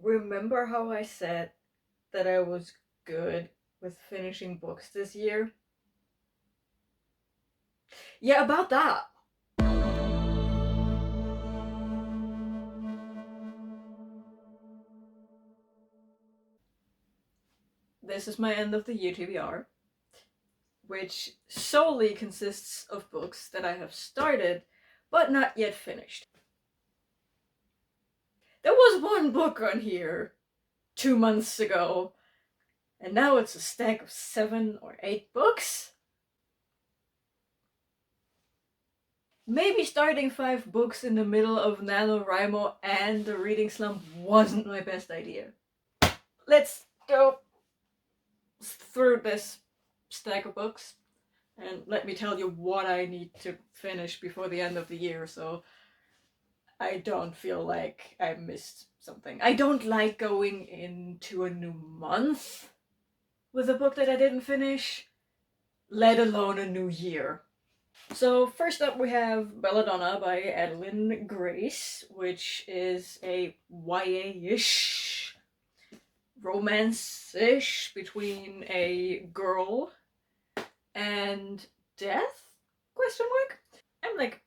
Remember how I said that I was good with finishing books this year? Yeah, about that. This is my end of the year TBR, which solely consists of books that I have started but not yet finished. There was one book on here 2 months ago, and now it's a stack of 7 or 8 books. Maybe starting 5 books in the middle of NaNoWriMo and the reading slump wasn't my best idea. Let's go through this stack of books and let me tell you what I need to finish before the end of the year, so I don't feel like I missed something. I don't like going into a new month with a book that I didn't finish, let alone a new year. So first up we have Belladonna by Adalyn Grace, which is a YA-ish, romance-ish between a girl and death? Question mark? I'm like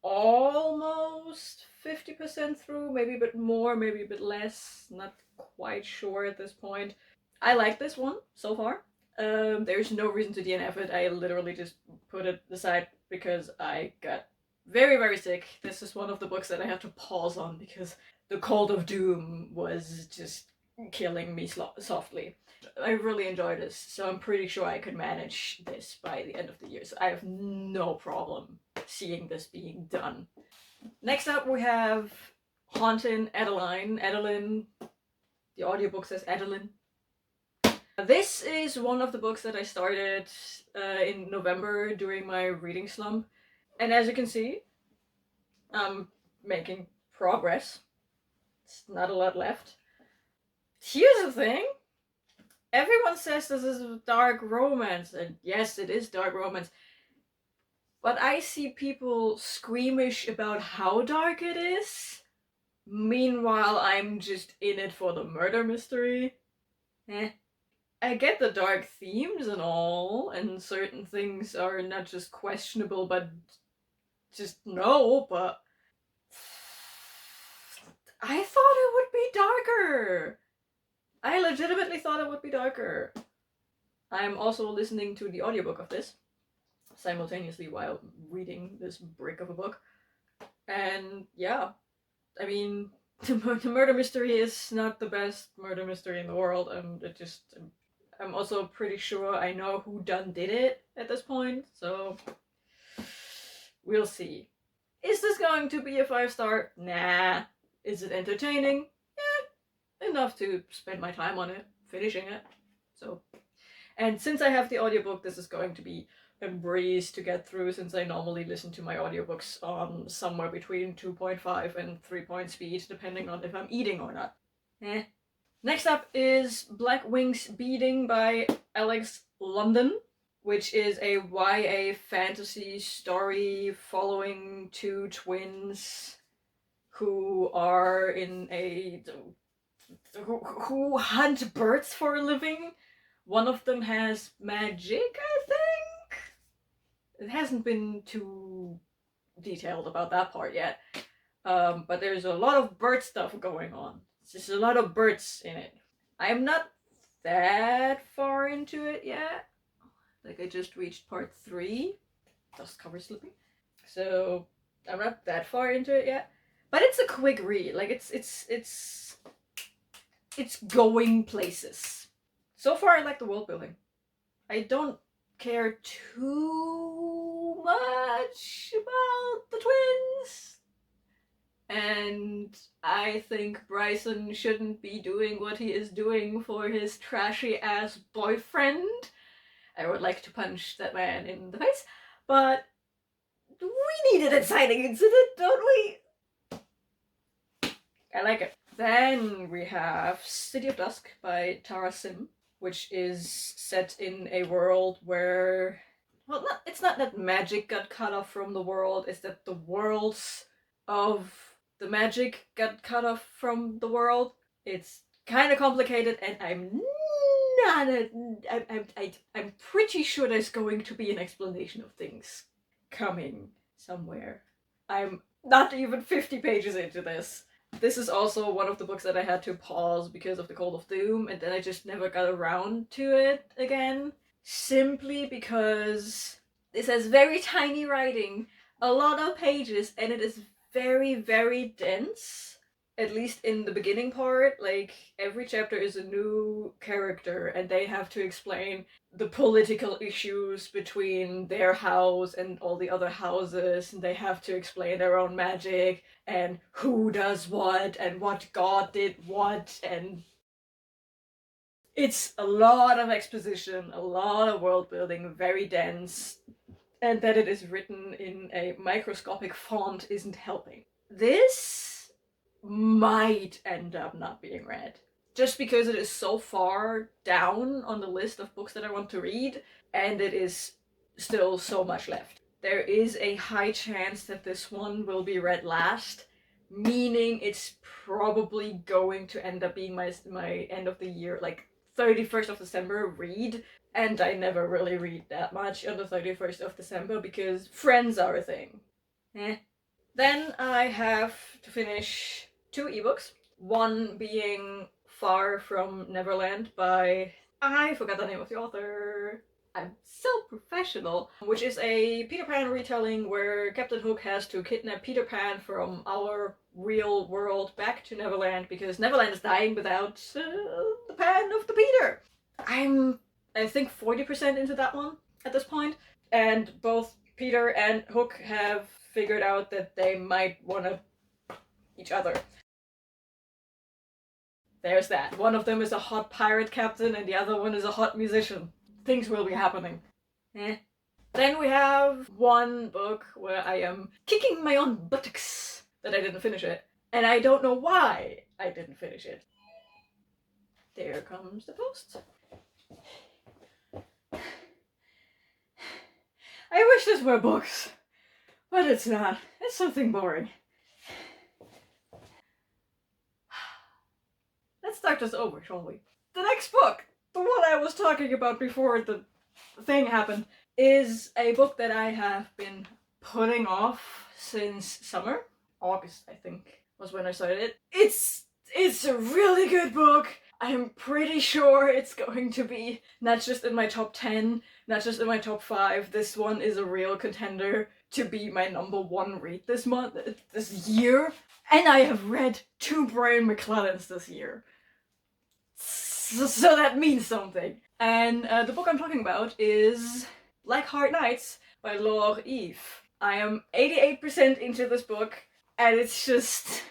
almost 50% through, maybe a bit more, maybe a bit less, not quite sure at this point. I like this one so far. There's no reason to DNF it. I literally just put it aside because I got very, very sick. This is one of the books that I had to pause on because the Cold of Doom was just killing me softly. I really enjoyed this, so I'm pretty sure I could manage this by the end of the year. So I have no problem seeing this being done. Next up we have Hauntin' Adeline. Adeline, the audiobook says Adeline. This is one of the books that I started in November during my reading slump. And as you can see, I'm making progress. It's not a lot left. Here's the thing. Everyone says this is a dark romance, and yes, it is dark romance. But I see people squeamish about how dark it is. Meanwhile, I'm just in it for the murder mystery. I get the dark themes and all, and certain things are not just questionable, but just no, but I thought it would be darker. I legitimately thought it would be darker. I'm also listening to the audiobook of this simultaneously while reading this brick of a book. And yeah, I mean, the murder mystery is not the best murder mystery in the world. I'm also pretty sure I know who done did it at this point, so we'll see. Is this going to be a 5-star? Nah. Is it entertaining? Enough to spend my time on it, finishing it. So, and since I have the audiobook, this is going to be a breeze to get through, since I normally listen to my audiobooks on somewhere between 2.5 and 3 point speed, depending on if I'm eating or not. Next up is BlackWings Beating by Alex London, which is a YA fantasy story following 2 twins who are in a who hunt birds for a living. One of them has magic, I think. It hasn't been too detailed about that part yet. But there's a lot of bird stuff going on. There's a lot of birds in it. I'm not that far into it yet. Like, I just reached part 3. Dust cover slipping. So I'm not that far into it yet. But it's a quick read. Like, it's going places. So far I like the world building. I don't care too much about the twins. And I think Bryson shouldn't be doing what he is doing for his trashy ass boyfriend. I would like to punch that man in the face, but we need an exciting incident, don't we? I like it. Then we have City of Dusk by Tara Sim, which is set in a world where, well, it's not that magic got cut off from the world, it's that the worlds of the magic got cut off from the world. It's kind of complicated, and I'm I'm pretty sure there's going to be an explanation of things coming somewhere. I'm not even 50 pages into this. This is also one of the books that I had to pause because of the Call of Doom, and then I just never got around to it again. Simply because this has very tiny writing, a lot of pages, and it is very, very dense. At least in the beginning part, like every chapter is a new character, and they have to explain the political issues between their house and all the other houses, and they have to explain their own magic and who does what and what god did what, and it's a lot of exposition, a lot of world building, very dense, and that it is written in a microscopic font isn't helping. This might end up not being read. Just because it is so far down on the list of books that I want to read, and it is still so much left. There is a high chance that this one will be read last, meaning it's probably going to end up being my end of the year, like 31st of December read, and I never really read that much on the 31st of December because friends are a thing. Then I have to finish 2 ebooks. One being Far from Neverland by, I forgot the name of the author. I'm so professional. Which is a Peter Pan retelling where Captain Hook has to kidnap Peter Pan from our real world back to Neverland because Neverland is dying without the Pan of the Peter. I'm, I think, 40% into that one at this point, and both Peter and Hook have figured out that they might want to each other. There's that. One of them is a hot pirate captain and the other one is a hot musician. Things will be happening. Then we have one book where I am kicking my own buttocks that I didn't finish it. And I don't know why I didn't finish it. There comes the post. I wish this were books, but it's not. It's something boring. Let's start this over, shall we? The next book, the one I was talking about before the thing happened, is a book that I have been putting off since summer. August, I think, was when I started it. It's a really good book. I'm pretty sure it's going to be not just in my top 10, not just in my top 5. This one is a real contender to be my number 1 read this year. And I have read 2 Brian McClellans this year. So that means something. And the book I'm talking about is Blackheart Nights by Laure. I am 88% into this book, and it's just,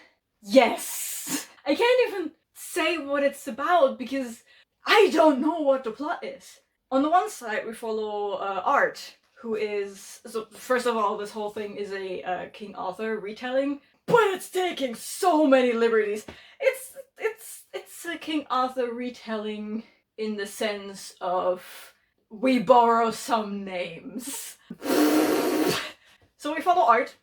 yes! I can't even say what it's about because I don't know what the plot is. On the one side, we follow Art, who is, so first of all, this whole thing is a King Arthur retelling, but it's taking so many liberties. It's a King Arthur retelling in the sense of we borrow some names. So we follow Art,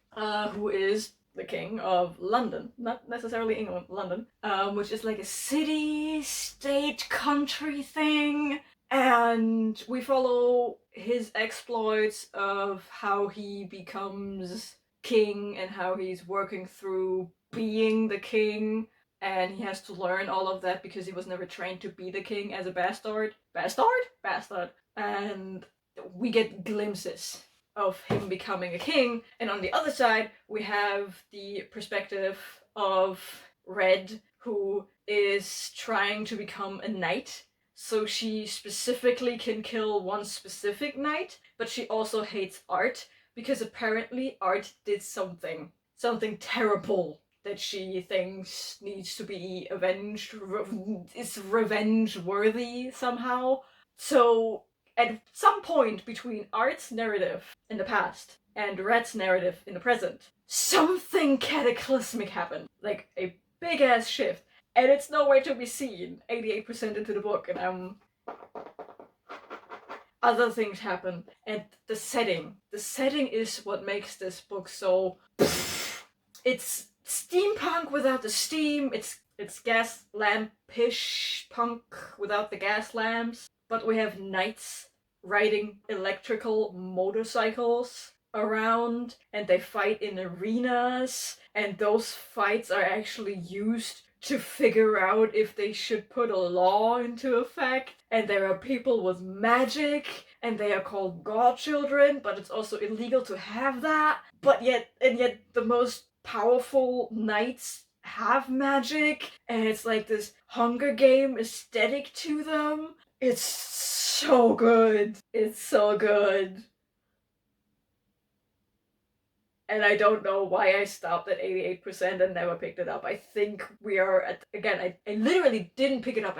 who is the king of London, not necessarily England, London, which is like a city, state, country thing. And we follow his exploits of how he becomes king and how he's working through being the king. And he has to learn all of that because he was never trained to be the king as a bastard. Bastard. And we get glimpses of him becoming a king. And on the other side, we have the perspective of Red, who is trying to become a knight. So she specifically can kill one specific knight, but she also hates Art because apparently Art did something terrible that she thinks needs to be avenged, is revenge worthy somehow. So at some point between Art's narrative in the past and Red's narrative in the present, something cataclysmic happened. Like a big ass shift. And it's nowhere to be seen 88% into the book, and other things happen. And the setting is what makes this book so... It's steampunk without the steam, it's It's gas lampish punk without the gas lamps, but we have knights riding electrical motorcycles around, and they fight in arenas, and those fights are actually used to figure out if they should put a law into effect. And there are people with magic, and they are called godchildren, but it's also illegal to have that. But yet the most powerful knights have magic, and it's like this Hunger Game aesthetic to them. It's so good. It's so good. And I don't know why I stopped at 88% and never picked it up. I think we are at, again, I literally didn't pick it up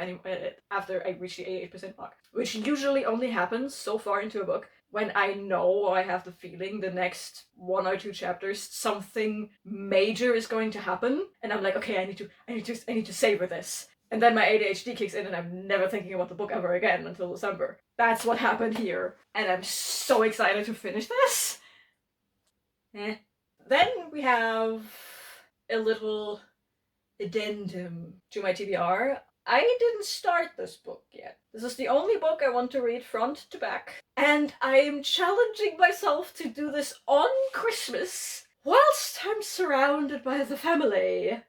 after I reached the 88% mark, which usually only happens so far into a book when I know, or I have the feeling, the next 1 or 2 chapters something major is going to happen, and I'm like, okay, I need to savor this. And then my ADHD kicks in and I'm never thinking about the book ever again until December. That's what happened here, and I'm so excited to finish this. Then we have a little addendum to my TBR. I didn't start this book yet. This is the only book I want to read front to back, and I am challenging myself to do this on Christmas whilst I'm surrounded by the family.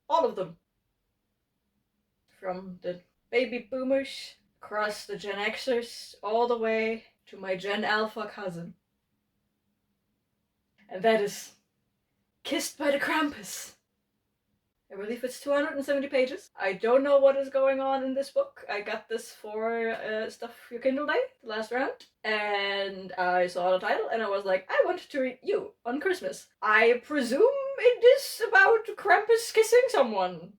All of them. From the baby boomers, across the Gen Xers, all the way to my Gen Alpha cousin. And that is Kissed by the Krampus. I believe it's 270 pages. I don't know what is going on in this book. I got this for Stuff Your Kindle Day, the last round. And I saw the title and I was like, I want to read you on Christmas. I presume it is about Krampus kissing someone.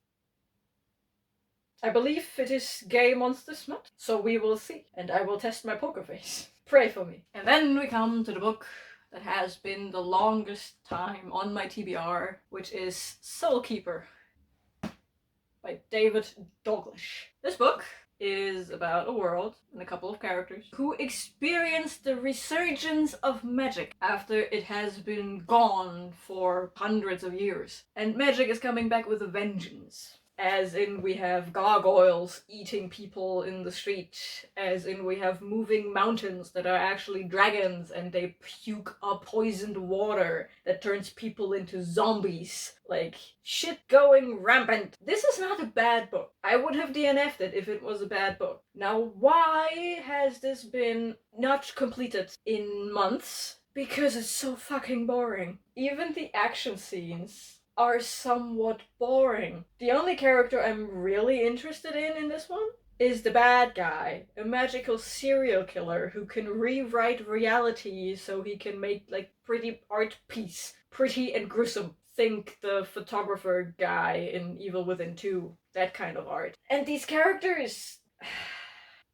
I believe it is Gay Monsters Month, so we will see. And I will test my poker face. Pray for me. And then we come to the book that has been the longest time on my TBR, which is Soulkeeper by David Dalglish. This book is about a world and a couple of characters who experience the resurgence of magic after it has been gone for hundreds of years. And magic is coming back with a vengeance. As in, we have gargoyles eating people in the street. As in, we have moving mountains that are actually dragons and they puke up poisoned water that turns people into zombies. Like, shit going rampant. This is not a bad book. I would have DNF'd it if it was a bad book. Now, why has this been not completed in months? Because it's so fucking boring. Even the action scenes are somewhat boring. The only character I'm really interested in this one is the bad guy, a magical serial killer who can rewrite reality so he can make like pretty art piece, pretty and gruesome. Think the photographer guy in Evil Within 2, that kind of art. And these characters,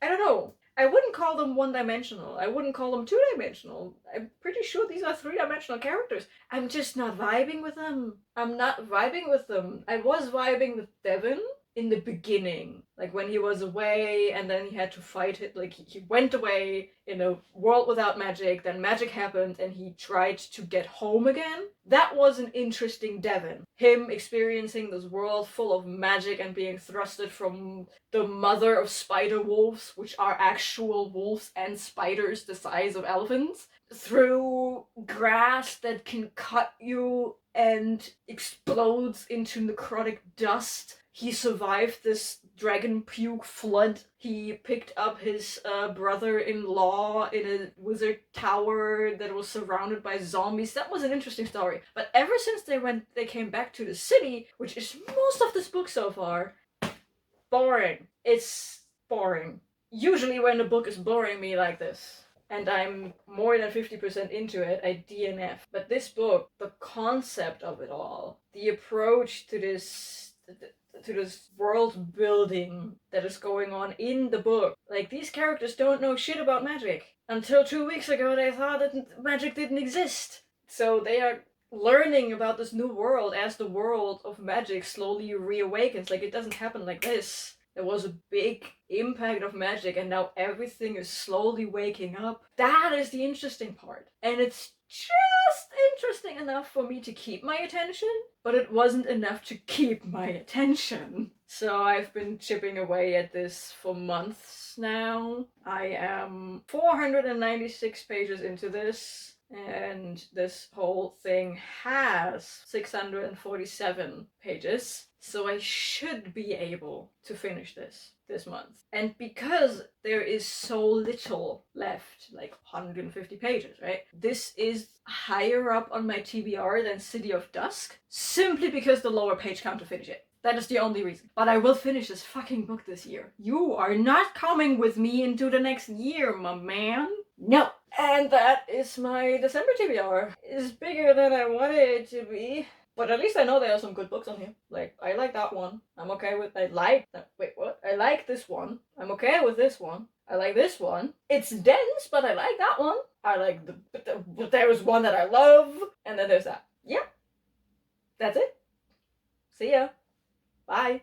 I don't know. I wouldn't call them one-dimensional. I wouldn't call them two-dimensional. I'm pretty sure these are three-dimensional characters. I'm just not vibing with them. I'm not vibing with them. I was vibing with Devin in the beginning. Like when he was away and then he had to fight it. Like he went away in a world without magic, then magic happened and he tried to get home again. That was an interesting Devin. Him experiencing this world full of magic and being thrusted from the mother of spider wolves, which are actual wolves and spiders the size of elephants, through grass that can cut you and explodes into necrotic dust. He survived this dragon puke flood. He picked up his brother-in-law in a wizard tower that was surrounded by zombies. That was an interesting story. But ever since they came back to the city, which is most of this book so far, boring. It's boring. Usually when a book is boring me like this, and I'm more than 50% into it, I DNF. But this book, the concept of it all, the approach to this world building that is going on in the book. Like, these characters don't know shit about magic. Until 2 weeks ago they thought that magic didn't exist. So they are learning about this new world as the world of magic slowly reawakens. Like, it doesn't happen like this. There was a big impact of magic and now everything is slowly waking up. That is the interesting part. And it's just interesting enough for me to keep my attention, but it wasn't enough to keep my attention. So I've been chipping away at this for months now. I am 496 pages into this, and this whole thing has 647 pages. So I should be able to finish this month. And because there is so little left, like 150 pages, right? This is higher up on my TBR than City of Dusk, simply because the lower page count to finish it. That is the only reason. But I will finish this fucking book this year. You are not coming with me into the next year, my man. No. And that is my December TBR. It's bigger than I wanted it to be. But at least I know there are some good books on here. Like, I like that one. I'm okay with... I like this one. I'm okay with this one. I like this one. It's dense, but I like that one. I like but there was one that I love. And then there's that. Yeah. That's it. See ya. Bye.